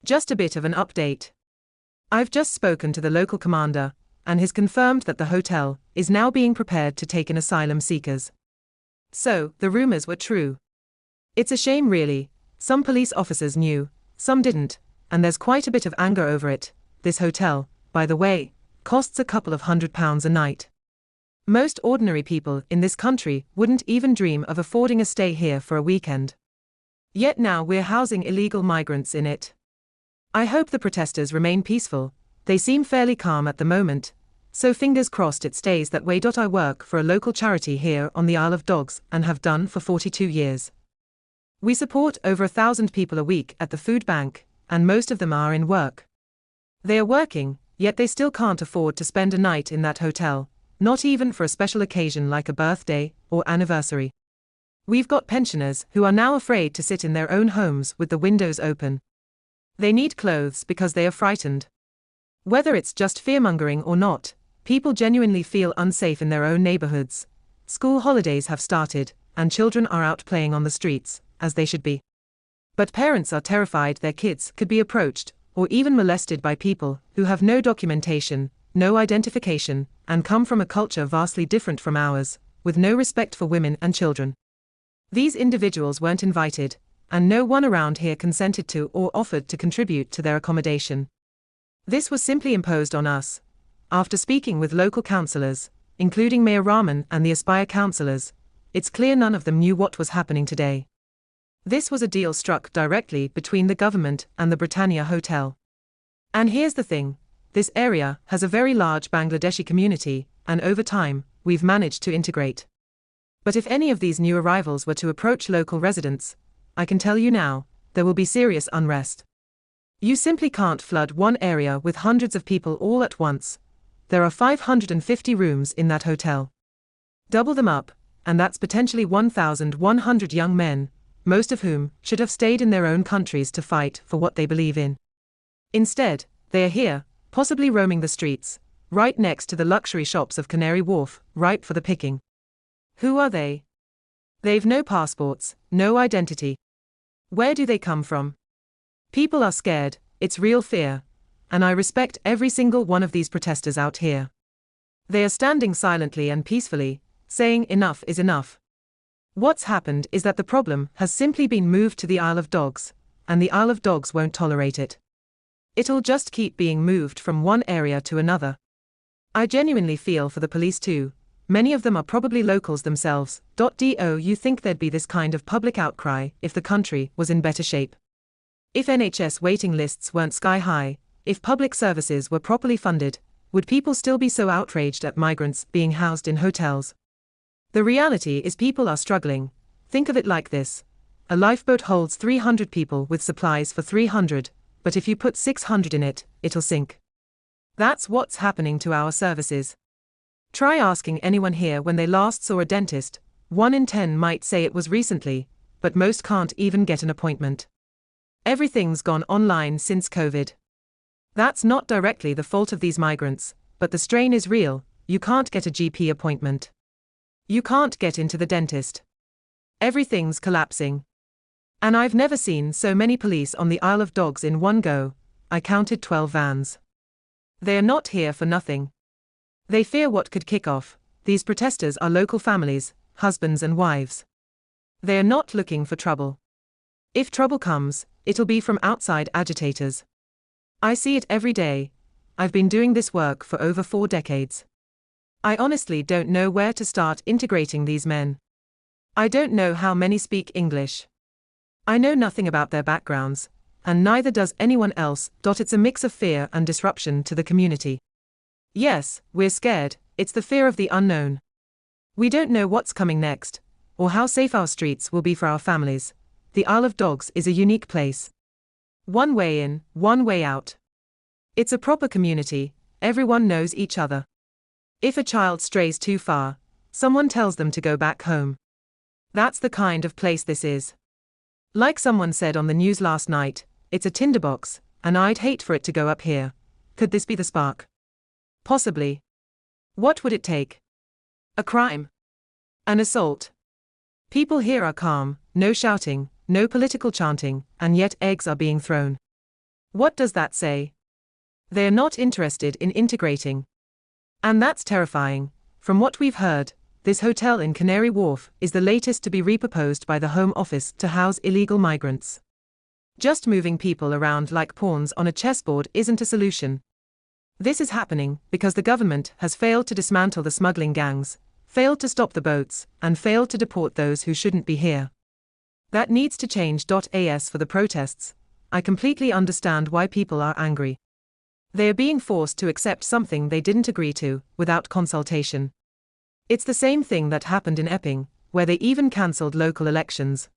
Just a bit of an update. I've just spoken to the local commander, and he's confirmed that the hotel is now being prepared to take in asylum seekers. So, the rumors were true. It's a shame really. Some police officers knew, some didn't, and there's quite a bit of anger over it. This hotel, by the way, costs a couple of £100 a night. Most ordinary people in this country wouldn't even dream of affording a stay here for a weekend. Yet now we're housing illegal migrants in it. I hope the protesters remain peaceful. They seem fairly calm at the moment, so fingers crossed it stays that way. I work for a local charity here on the Isle of Dogs and have done for 42 years. We support over 1,000 people a week at the food bank, and most of them are in work. They are working, yet they still can't afford to spend a night in that hotel, not even for a special occasion like a birthday or anniversary. We've got pensioners who are now afraid to sit in their own homes with the windows open. They need clothes because they are frightened. Whether it's just fearmongering or not, people genuinely feel unsafe in their own neighborhoods. School holidays have started, and children are out playing on the streets, as they should be. But parents are terrified their kids could be approached, or even molested by people who have no documentation, no identification, and come from a culture vastly different from ours, with no respect for women and children. These individuals weren't invited, and no one around here consented to or offered to contribute to their accommodation. This was simply imposed on us. After speaking with local councillors, including Mayor Rahman and the Aspire councillors, it's clear none of them knew what was happening today. This was a deal struck directly between the government and the Britannia Hotel. And here's the thing, this area has a very large Bangladeshi community, and over time, we've managed to integrate. But if any of these new arrivals were to approach local residents, I can tell you now, there will be serious unrest. You simply can't flood one area with hundreds of people all at once. There are 550 rooms in that hotel. Double them up, and that's potentially 1,100 young men, most of whom should have stayed in their own countries to fight for what they believe in. Instead, they are here, possibly roaming the streets, right next to the luxury shops of Canary Wharf, ripe for the picking. Who are they? They've no passports, no identity. Where do they come from? People are scared, it's real fear, and I respect every single one of these protesters out here. They are standing silently and peacefully, saying enough is enough. What's happened is that the problem has simply been moved to the Isle of Dogs, and the Isle of Dogs won't tolerate it. It'll just keep being moved from one area to another. I genuinely feel for the police too. Many of them are probably locals themselves. Do you think there'd be this kind of public outcry if the country was in better shape? If NHS waiting lists weren't sky high, if public services were properly funded, would people still be so outraged at migrants being housed in hotels? The reality is people are struggling. Think of it like this. A lifeboat holds 300 people with supplies for 300, but if you put 600 in it, it'll sink. That's what's happening to our services. Try asking anyone here when they last saw a dentist. 1 in 10 might say it was recently, but most can't even get an appointment. Everything's gone online since COVID. That's not directly the fault of these migrants, but the strain is real. You can't get a GP appointment. You can't get into the dentist. Everything's collapsing. And I've never seen so many police on the Isle of Dogs in one go. I counted 12 vans. They are not here for nothing. They fear what could kick off. These protesters are local families, husbands and wives. They are not looking for trouble. If trouble comes, it'll be from outside agitators. I see it every day. I've been doing this work for over 4 decades. I honestly don't know where to start integrating these men. I don't know how many speak English. I know nothing about their backgrounds, and neither does anyone else. It's a mix of fear and disruption to the community. Yes, we're scared, it's the fear of the unknown. We don't know what's coming next, or how safe our streets will be for our families. The Isle of Dogs is a unique place. One way in, one way out. It's a proper community, everyone knows each other. If a child strays too far, someone tells them to go back home. That's the kind of place this is. Like someone said on the news last night, it's a tinderbox, and I'd hate for it to go up here. Could this be the spark? Possibly. What would it take? A crime? An assault? People here are calm, no shouting, no political chanting, and yet eggs are being thrown. What does that say? They are not interested in integrating. And that's terrifying. From what we've heard, this hotel in Canary Wharf is the latest to be repurposed by the Home Office to house illegal migrants. Just moving people around like pawns on a chessboard isn't a solution. This is happening because the government has failed to dismantle the smuggling gangs, failed to stop the boats, and failed to deport those who shouldn't be here. That needs to change. As for the protests, I completely understand why people are angry. They are being forced to accept something they didn't agree to, without consultation. It's the same thing that happened in Epping, where they even cancelled local elections.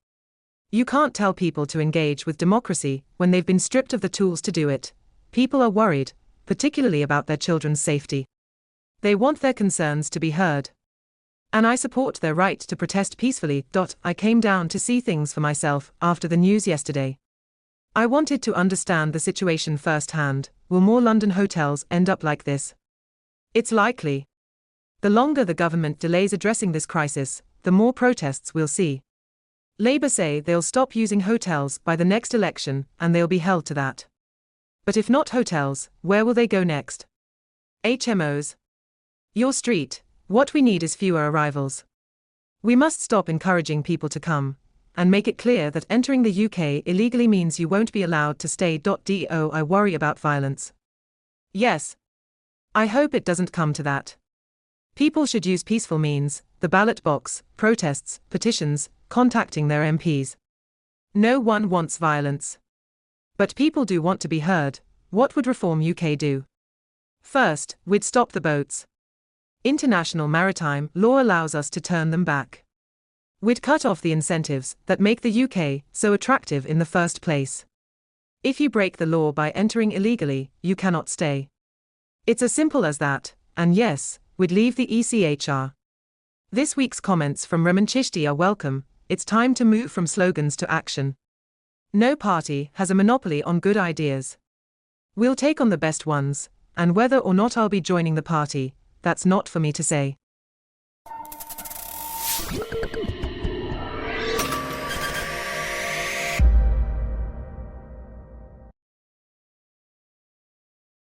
You can't tell people to engage with democracy when they've been stripped of the tools to do it. People are worried, particularly about their children's safety. They want their concerns to be heard. And I support their right to protest peacefully. I came down to see things for myself after the news yesterday. I wanted to understand the situation firsthand. Will more London hotels end up like this? It's likely. The longer the government delays addressing this crisis, the more protests we'll see. Labour say they'll stop using hotels by the next election, and they'll be held to that. But if not hotels, where will they go next? HMOs? Your street. What we need is fewer arrivals. We must stop encouraging people to come, and make it clear that entering the UK illegally means you won't be allowed to stay. I worry about violence. Yes. I hope it doesn't come to that. People should use peaceful means, the ballot box, protests, petitions, contacting their MPs. No one wants violence. But people do want to be heard. What would Reform UK do? First, we'd stop the boats. International maritime law allows us to turn them back. We'd cut off the incentives that make the UK so attractive in the first place. If you break the law by entering illegally, you cannot stay. It's as simple as that, and yes, we'd leave the ECHR. This week's comments from Raman Chishti are welcome. It's time to move from slogans to action. No party has a monopoly on good ideas. We'll take on the best ones, and whether or not I'll be joining the party, that's not for me to say.